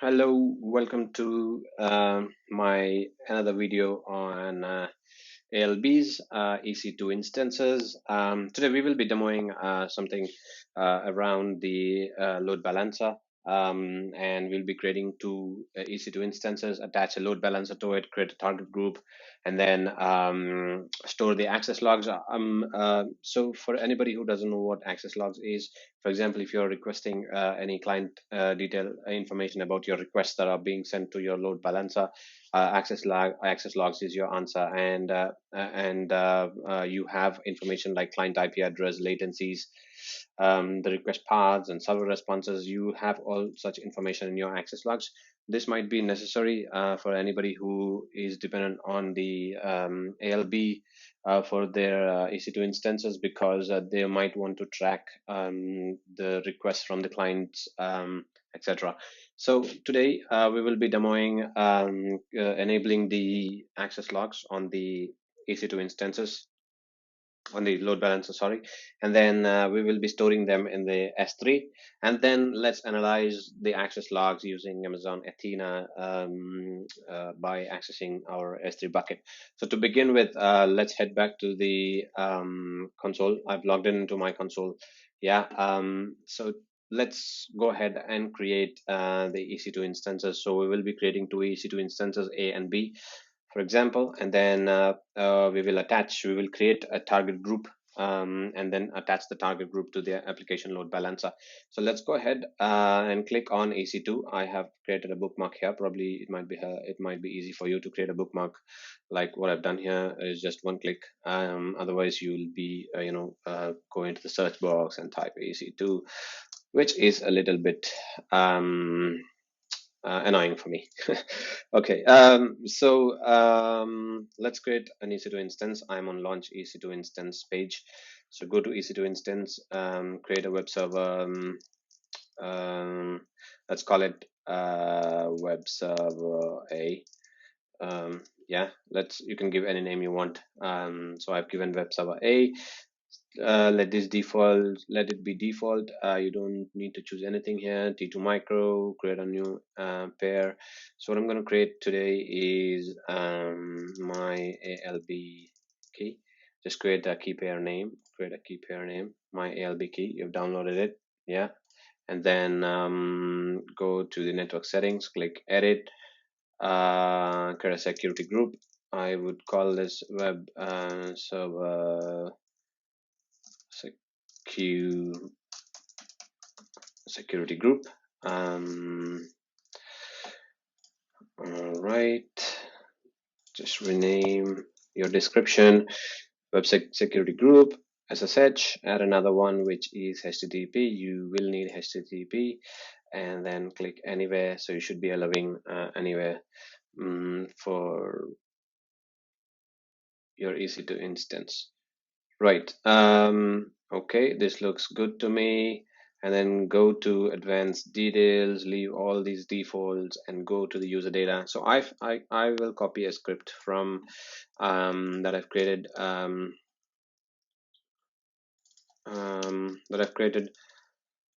Hello, welcome to my another video on ALB's EC2 instances. Today we will be demoing something around the load balancer, and we'll be creating two EC2 instances, attach a load balancer to it, create a target group, and then store the access logs. So for anybody who doesn't know what access logs is, for example, if you're requesting any client detail information about your requests that are being sent to your load balancer, access logs is your answer, and you have information like client IP address, latencies, the request paths, and server responses. You have all such information in your access logs. This might be necessary for anybody who is dependent on the ALB for their EC2 instances, because they might want to track the requests from the clients, etc. So today we will be demoing enabling the access logs on the EC2 instances, on the load balancer, sorry, and then we will be storing them in the S3, and then let's analyze the access logs using Amazon Athena by accessing our S3 bucket. So to begin with, let's head back to the console. I've logged into my console. Yeah. So let's go ahead and create the EC2 instances. So we will be creating two EC2 instances, A and B, for example, and then we will create a target group, and then attach the target group to the application load balancer. So let's go ahead and click on EC2. I have created a bookmark here. Probably it might be easy for you to create a bookmark like what I've done here. Is just one click. Otherwise you'll be go into the search box and type EC2, which is a little bit annoying for me. Okay, let's create an EC2 instance. I'm on launch EC2 instance page. So go to EC2 instance, create a web server. Let's call it web server A. Yeah, you can give any name you want. So I've given web server A. Let it be default. You don't need to choose anything here. T2 micro, create a new pair. So what I'm going to create today is my ALB key. Just create a key pair name, my ALB key. You've downloaded it. Yeah. And then go to the network settings, click edit, create a security group. I would call this web server security group. All right, just rename your description, web security group, SSH, add another one which is HTTP. You will need HTTP, and then click anywhere. So you should be allowing anywhere for your EC2 instance. Right. Okay, this looks good to me. And then go to advanced details, leave all these defaults, and go to the user data. So I will copy a script from that I've created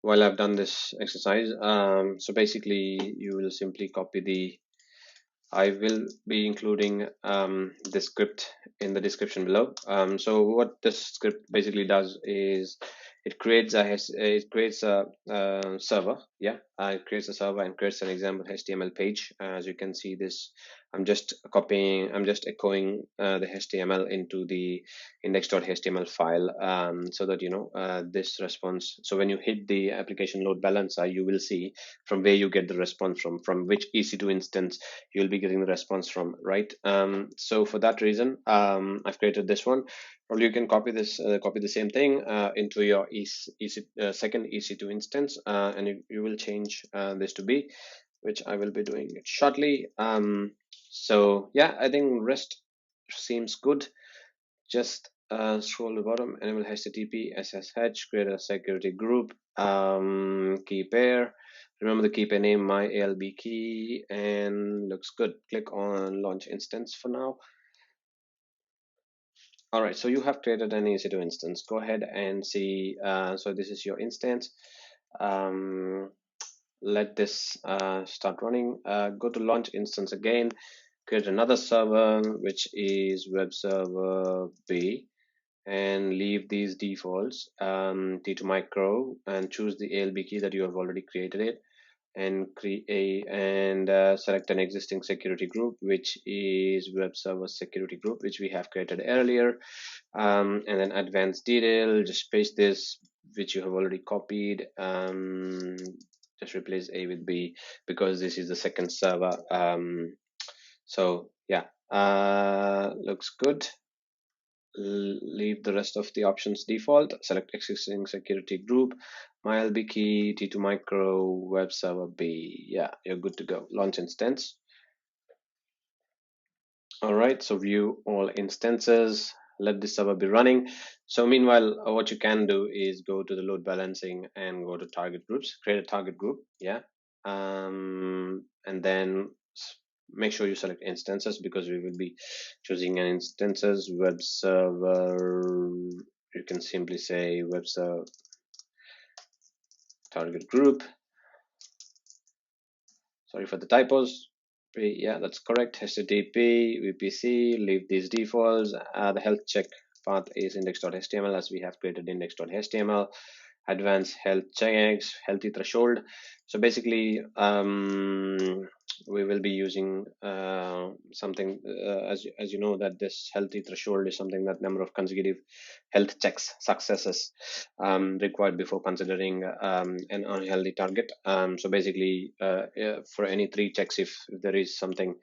while I've done this exercise. So basically, you will simply copy I will be including the script in the description below. So what this script basically does is it creates a server. Yeah, it creates a server and creates an example HTML page. As you can see, this I'm just echoing the HTML into the index.html file, so that this response. So when you hit the application load balancer, you will see from where you get the response from which EC2 instance you'll be getting the response from, right? So for that reason, I've created this one. Probably you can copy the same thing into your second EC2 instance, and you will change this to B, which I will be doing it shortly. So yeah, I think rest seems good. Just scroll to the bottom, enable HTTP, SSH, create a security group, key pair. Remember the key pair name, my ALB key, and looks good. Click on launch instance for now. All right, so you have created an EC2 instance. Go ahead and see. So this is your instance. let this start running. Go to launch instance again, create another server, which is web server B, and leave these defaults, T2 micro, and choose the ALB key that you have already created it, and create and select an existing security group, which is web server security group, which we have created earlier, and then advanced detail, just paste this, which you have already copied, just replace A with B because this is the second server. So yeah, looks good. Leave the rest of the options default, select existing security group, MyLB key, T2 micro, web server B. Yeah, you're good to go. Launch instance. All right, so view all instances, let the server be running. So meanwhile, what you can do is go to the load balancing and go to target groups, create a target group. Yeah, and then make sure you select instances because we will be choosing an instances web server. You can simply say web server target group. Sorry for the typos. Yeah, that's correct. HTTP, VPC, leave these defaults. The health check path is index.html as we have created index.html. Advanced health checks, healthy threshold. So basically, we will be using something as you know that this healthy threshold is something that number of consecutive health checks successes required before considering an unhealthy target. So basically, for any 3 checks, if there is something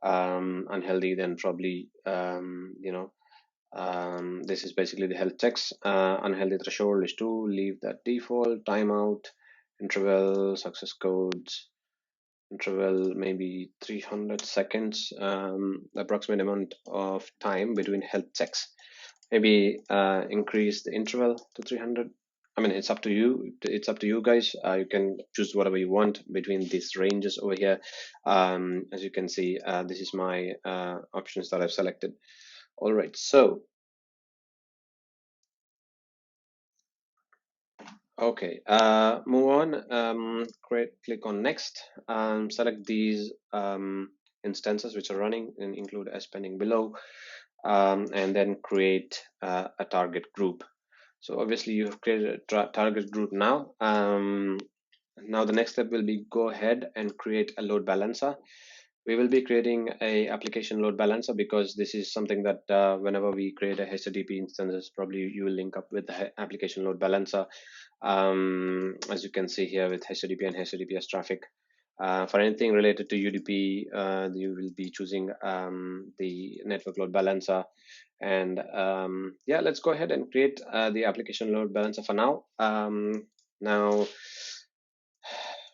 unhealthy, then probably this is basically the health checks. Unhealthy threshold is 2. Leave that default. Timeout, interval, success codes. Interval maybe 300 seconds. Approximate amount of time between health checks. Maybe increase the interval to 300. I mean, it's up to you. It's up to you guys. You can choose whatever you want between these ranges over here. As you can see, this is my options that I've selected. All right, so okay, move on. Click on next. Select these instances which are running and include as pending below, and then create a target group. So obviously you have created a target group now. Now the next step will be go ahead and create a load balancer. We will be creating a application load balancer because this is something that whenever we create a HTTP instance, probably you will link up with the application load balancer. As you can see here with HTTP and HTTPS traffic. For anything related to UDP, you will be choosing the network load balancer. And yeah, let's go ahead and create the application load balancer for now. Now,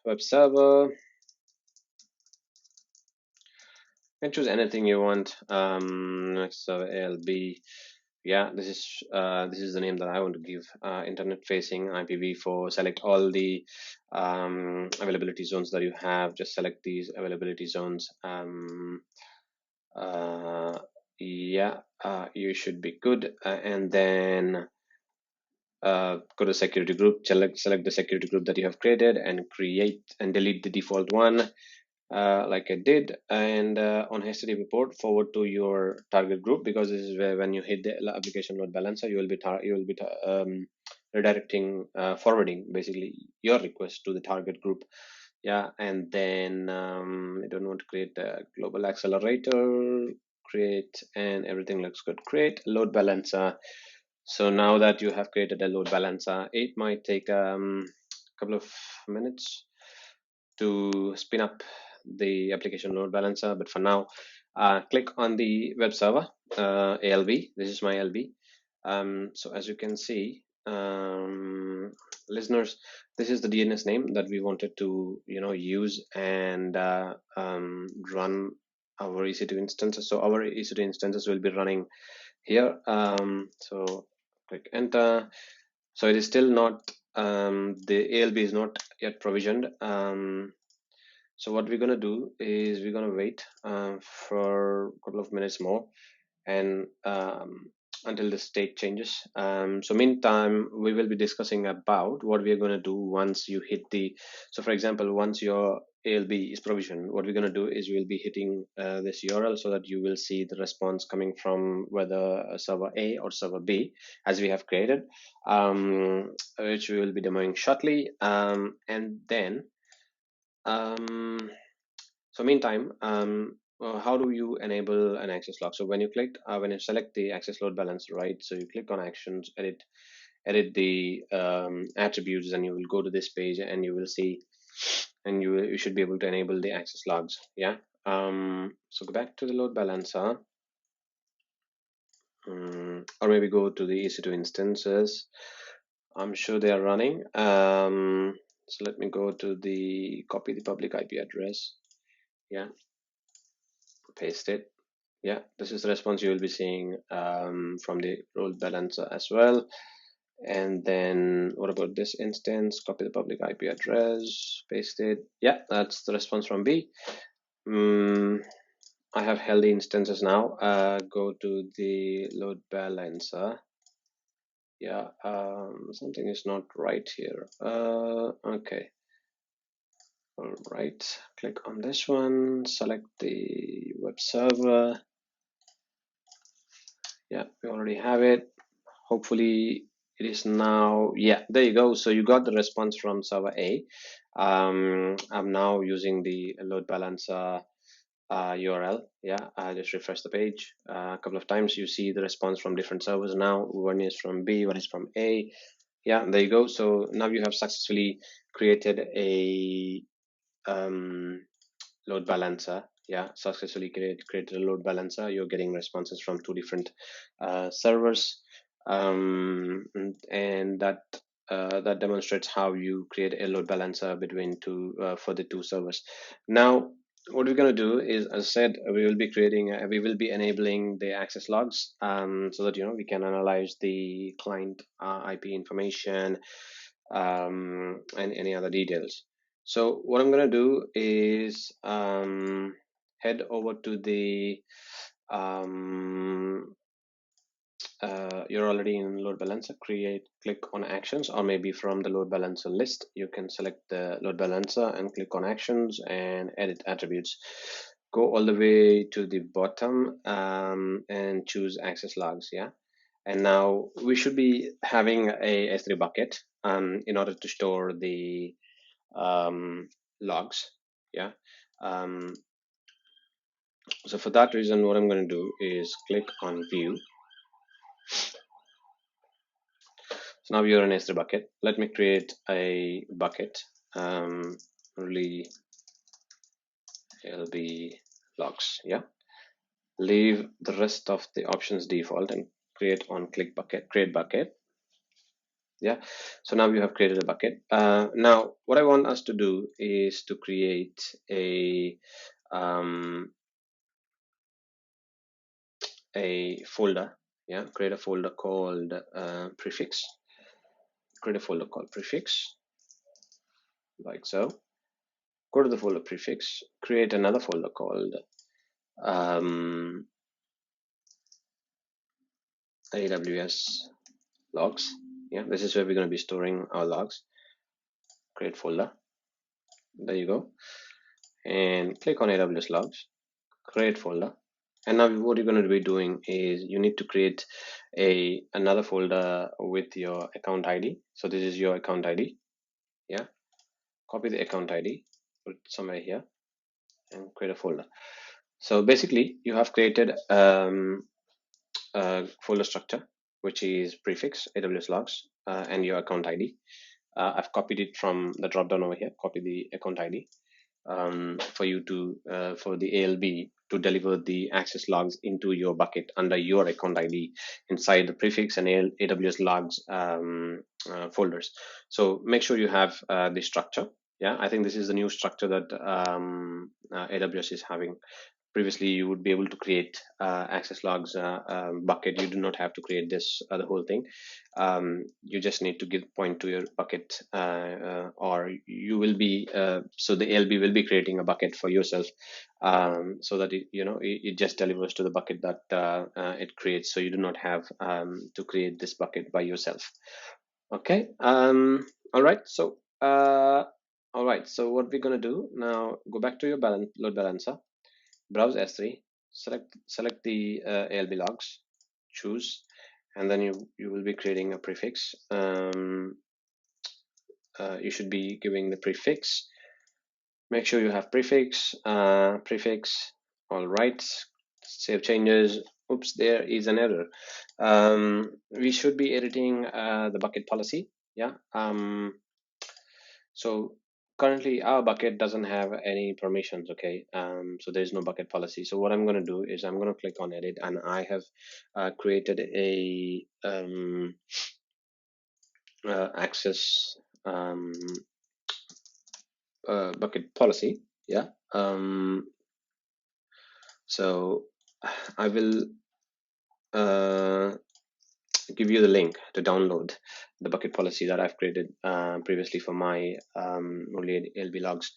web server. You can choose anything you want. Next server ALB. Yeah, this is the name that I want to give. Internet facing IPv4. Select all the availability zones that you have. Just select these availability zones. Yeah, you should be good. And then go to security group. Select the security group that you have created and create and delete the default one. Like I did, and on HTTP port, forward to your target group because this is where when you hit the application load balancer, you will be redirecting, forwarding basically your request to the target group. Yeah, and then I don't want to create a global accelerator. Create, and everything looks good. Create load balancer. So now that you have created a load balancer, it might take a couple of minutes to spin up the application load balancer, but for now click on the web server ALB. This is my LB. So as you can see, listeners, this is the DNS name that we wanted to use and run our EC2 instances. So our EC2 instances will be running here. So click enter. So it is still not the ALB is not yet provisioned. So what we're going to do is we're going to wait for a couple of minutes more, and until the state changes. So meantime, we will be discussing about what we are going to do once you hit the, so for example, once your ALB is provisioned, what we're going to do is we'll be hitting this URL so that you will see the response coming from whether server A or server B as we have created, which we will be demoing shortly. And then so meantime, how do you enable an access log? So when you select the access load balancer, right? So you click on actions, edit the attributes, and you will go to this page, and you will see, and you should be able to enable the access logs. Yeah. So go back to the load balancer, or maybe go to the EC2 instances. I'm sure they are running. So let me go to the copy the public IP address. Yeah, paste it. Yeah, this is the response you will be seeing from the load balancer as well. And then what about this instance? Copy the public IP address, paste it. Yeah, that's the response from B. I have held the instances now. Go to the load balancer. Yeah, something is not right here. Okay. All right, click on this one, select the web server. Yeah, we already have it. Hopefully it is now. Yeah, there you go. So you got the response from server A. I'm now using the load balancer URL. Yeah, I just refresh the page a couple of times. You see the response from different servers now. One is from B, one is from A. Yeah, there you go. So now you have successfully created a load balancer. Yeah, successfully created a load balancer. You're getting responses from two different servers, and that demonstrates how you create a load balancer between two for the two servers. Now, what we're going to do is, as I said, we will be enabling the access logs, so that we can analyze the client IP information, and any other details. So what I'm going to do is head over to the you're already in load balancer, click on actions, or maybe from the load balancer list you can select the load balancer and click on actions and edit attributes. Go all the way to the bottom and choose access logs. Yeah, and now we should be having a S3 bucket in order to store the logs. Yeah, so for that reason, what I'm going to do is click on view. So now you're in S3 bucket. Let me create a bucket, really ALB logs. Yeah, leave the rest of the options default and create create bucket. Yeah, so now you have created a bucket. Now what I want us to do is to create a folder. Yeah, create a folder called prefix. Create a folder called prefix, like so. Go to the folder prefix, create another folder called AWS logs. Yeah, this is where we're going to be storing our logs. Create folder. There you go. And click on AWS logs, create folder. And now what you're going to be doing is you need to create another folder with your account ID. So this is your account ID. Yeah, copy the account ID, put it somewhere here, and create a folder. So basically you have created a folder structure, which is prefix, AWS logs, and your account ID. I've copied it from the drop down over here, copy the account ID for you to for the ALB to deliver the access logs into your bucket under your account ID inside the prefix and AWS logs folders. So make sure you have this structure. Yeah, I think this is the new structure that AWS is having. previously you would be able to create access logs bucket. You do not have to create this the whole thing. You just need to give point to your bucket, or you will be so the ALB will be creating a bucket for yourself, so that it just delivers to the bucket that it creates. So you do not have to create this bucket by yourself. Okay. All right. So what we're gonna do now? Go back to your load balancer, browse S3, select the ALB logs, choose, and then you will be creating a prefix. You should be giving the prefix. Make sure you have prefix. All right. Save changes. Oops, there is an error. We should be editing the bucket policy. Yeah. So currently our bucket doesn't have any permissions. Okay. So there's no bucket policy. So what I'm going to do is I'm going to click on edit, and I have created a access bucket policy. Yeah. So I will give you the link to download the bucket policy that I've created previously for my only ALB logs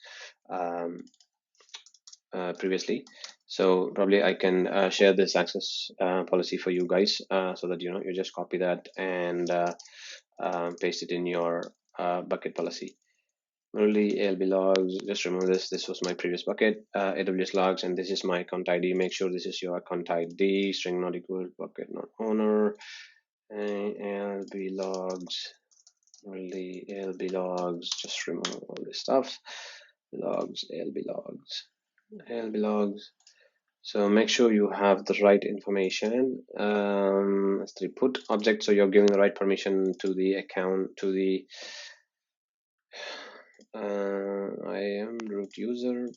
previously. So probably I can share this access policy for you guys, so that you just copy that and paste it in your bucket policy. Only ALB logs, just remember this. This was my previous bucket, AWS logs, and this is my account ID. Make sure this is your account ID, string not equal, bucket not owner, ALB logs, only ALB logs, just remove all this stuff. Logs, ALB logs, ALB logs. So make sure you have the right information. S3 put object, so you're giving the right permission to the account, to the I am root user,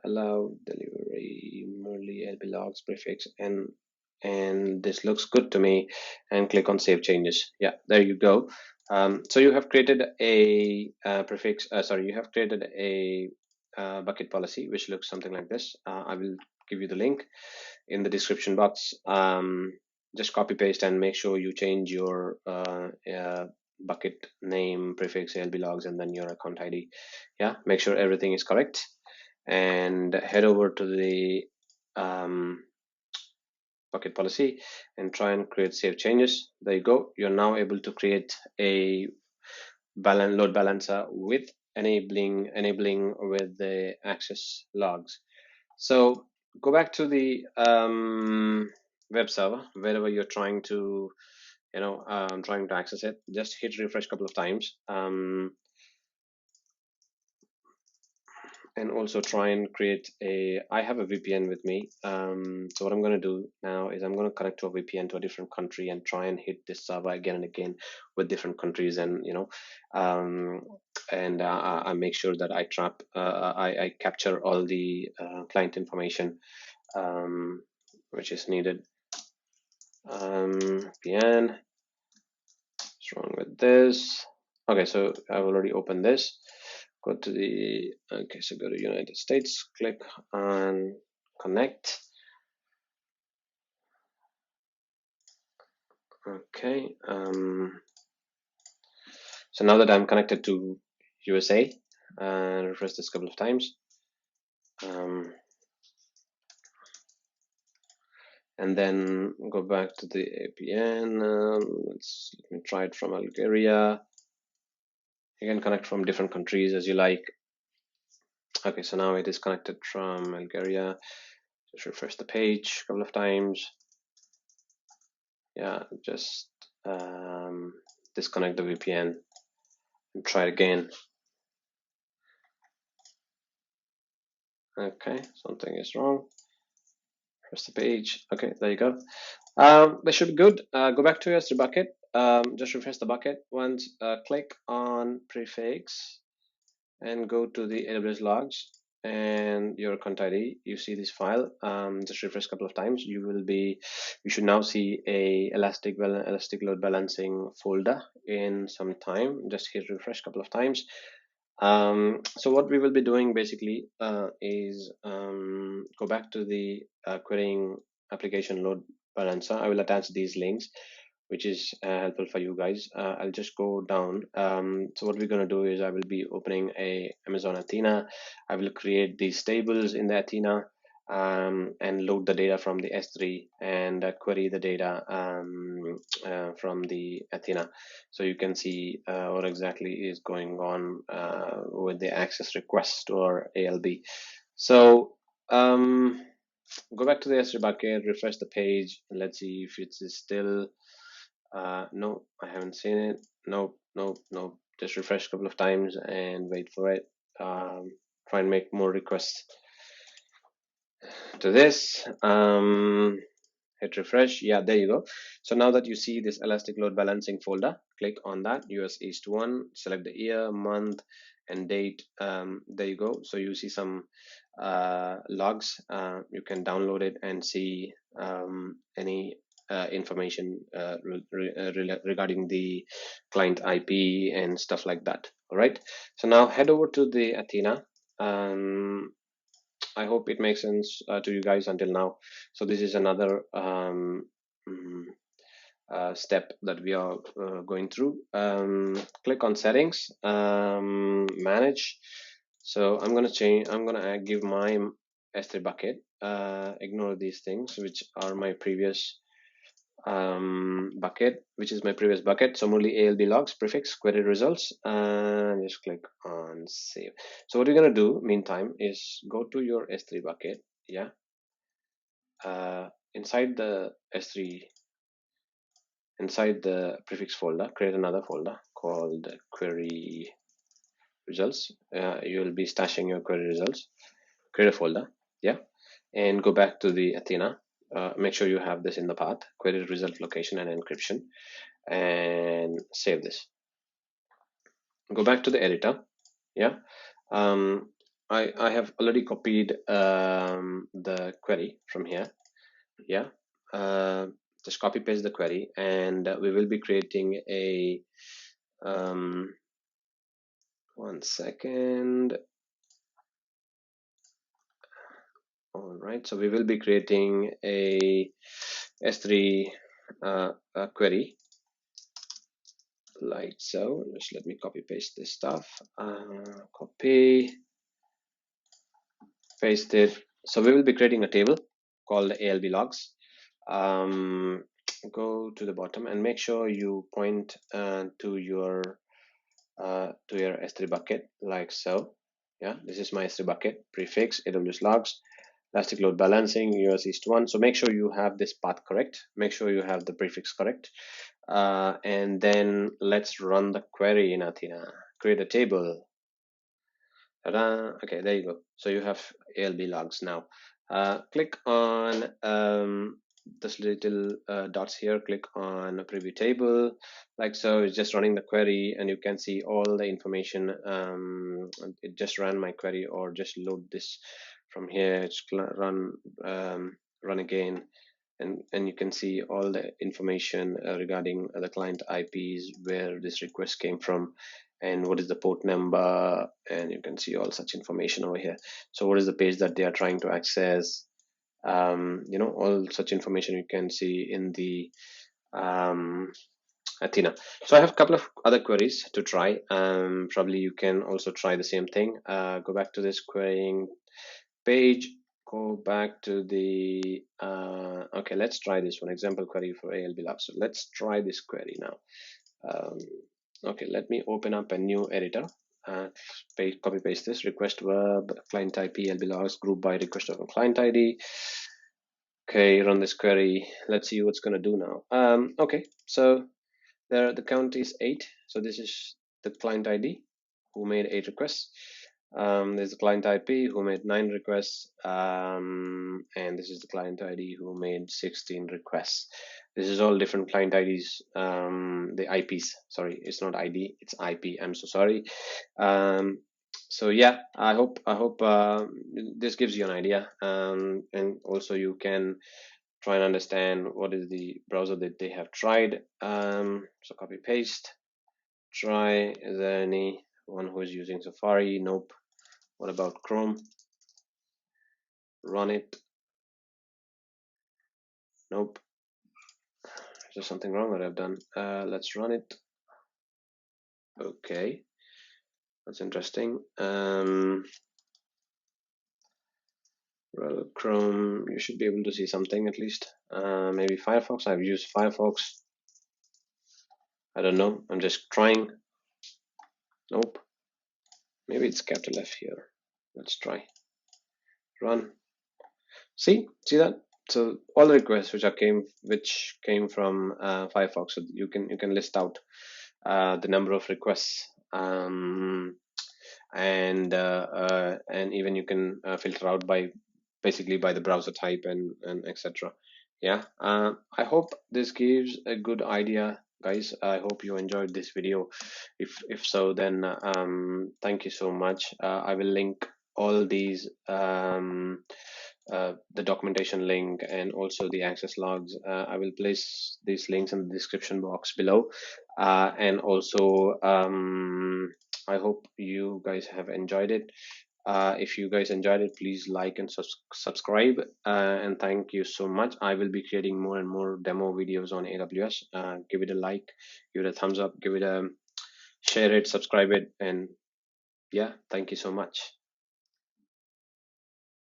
allow delivery, merely ALB logs prefix, and this looks good to me, and click on save changes. Yeah, there you go. So you have created a prefix, sorry, you have created a bucket policy, which looks something like this. I will give you the link in the description box. Just copy paste and make sure you change your bucket name, prefix, ALB logs, and then your account ID. Yeah, make sure everything is correct, and head over to the bucket policy and try and create save changes. There you go. You're now able to create a load balancer with enabling with the access logs. So go back to the web server, wherever you're trying to trying to access it. Just hit refresh a couple of times, and also try and create I have a VPN with me. So what I'm going to do now is I'm going to connect to a VPN to a different country and try and hit this server again and again with different countries, and I make sure that I I capture all the client information which is needed. VPN, what's wrong with this? Okay, so I've already opened this. Go to the, okay, so go to United States, click on connect. Okay, so now that I'm connected to USA, refresh this a couple of times. And then go back to the APN. Let me try it from Bulgaria. You can connect from different countries as you like. Okay, so now it is connected from Bulgaria. Just refresh the page a couple of times. Yeah, just disconnect the VPN and try it again. Okay, something is wrong. Press the page. Okay, there you go. That should be good. Go back to your S3 bucket. Just refresh the bucket once. Click on prefix and go to the AWS logs and your account ID. You see this file. Just refresh a couple of times. You should now see a elastic load balancing folder in some time. Just hit refresh a couple of times. So what we will be doing basically is go back to the querying application load balancer. I will attach these links, which is helpful for you guys. I'll just go down. So what we're going to do is I will be opening a Amazon Athena. I will create these tables in the Athena and load the data from the S3 and query the data from the Athena. So you can see what exactly is going on with the access request or ALB. So go back to the S3 bucket, refresh the page, and let's see if it's still. No, I haven't seen it. Nope, nope, nope. Just refresh a couple of times and wait for it. Try and make more requests to this. Hit refresh. Yeah, there you go. So now that you see this elastic load balancing folder, click on that US East 1, select the year, month, and date. There you go. So you see some logs. You can download it and see any information regarding the client IP and stuff like that. All right. So now head over to the Athena. I hope it makes sense to you guys until now. So this is another step that we are going through. Click on settings, manage. So I'm going to change, I'm going to give my S3 bucket, ignore these things, which are my previous bucket, which is my previous bucket. So only ALB logs, prefix, query results, and just click on save. So what you're going to do meantime is go to your S3 bucket. Yeah. Inside the S3, inside the prefix folder, create another folder called query results. You will be stashing your query results. Create a folder. Yeah. And go back to the Athena. Make sure you have this in the path, query result location and encryption, and save this. Go back to the editor. Yeah. I have already copied the query from here. Yeah. Just copy paste the query, and we will be creating a one second. All right, so we will be creating a S3 query like so. Just let me copy paste this stuff. Copy, paste it. So we will be creating a table called ALB logs. Go to the bottom and make sure you point to your S3 bucket like so. Yeah, this is my S3 bucket, prefix, AWS logs, elastic load balancing, US East 1. So make sure you have this path correct. Make sure you have the prefix correct. And then let's run the query in Athena. Create a table. Ta-da. Okay, there you go. So you have ALB logs now. Click on this little dots here. Click on a preview table. Like so, it's just running the query, and you can see all the information. It just ran my query, or just load this from here. It's run again. And you can see all the information regarding the client IPs, where this request came from, and what is the port number, and you can see all such information over here. So what is the page that they are trying to access, all such information you can see in the Athena. So I have a couple of other queries to try. Probably you can also try the same thing. Go back to this querying page, go back to the okay, let's try this one, example query for ALB log. So let's try this query now. Okay, let me open up a new editor. Copy paste this, request verb, client IP, ALB logs, group by request of a client ID. Okay, run this query. Let's see what's going to do now. Okay, so there the count is 8. So this is the client ID who made 8 requests. There's the client IP who made 9 requests, and this is the client ID who made 16 requests. This is all different client IDs, the IPs. Sorry, it's not ID, it's IP. I'm so sorry. So yeah, I hope this gives you an idea, and also you can try and understand what is the browser that they have tried. So copy paste. Try, is there any one who is using Safari. Nope. What about Chrome? Run it. Nope. Is there something wrong that I've done? Let's run it. Okay, that's interesting. Well, Chrome, you should be able to see something at least. Maybe Firefox. I've used Firefox. I don't know. I'm just trying. Nope. Maybe it's capital F here. Let's try. Run. See that? So all the requests which came from Firefox, so you can list out the number of requests, and even you can filter out by basically by the browser type and etc. Yeah, I hope this gives a good idea, guys. I hope you enjoyed this video. If so, then thank you so much. I will link all these the documentation link and also the access logs. I will place these links in the description box below, and also I hope you guys have enjoyed it. If you guys enjoyed it, please like and subscribe, and thank you so much. I will be creating more and more demo videos on AWS. Give it a like, give it a thumbs up, give it a share it, subscribe it, and yeah, thank you so much.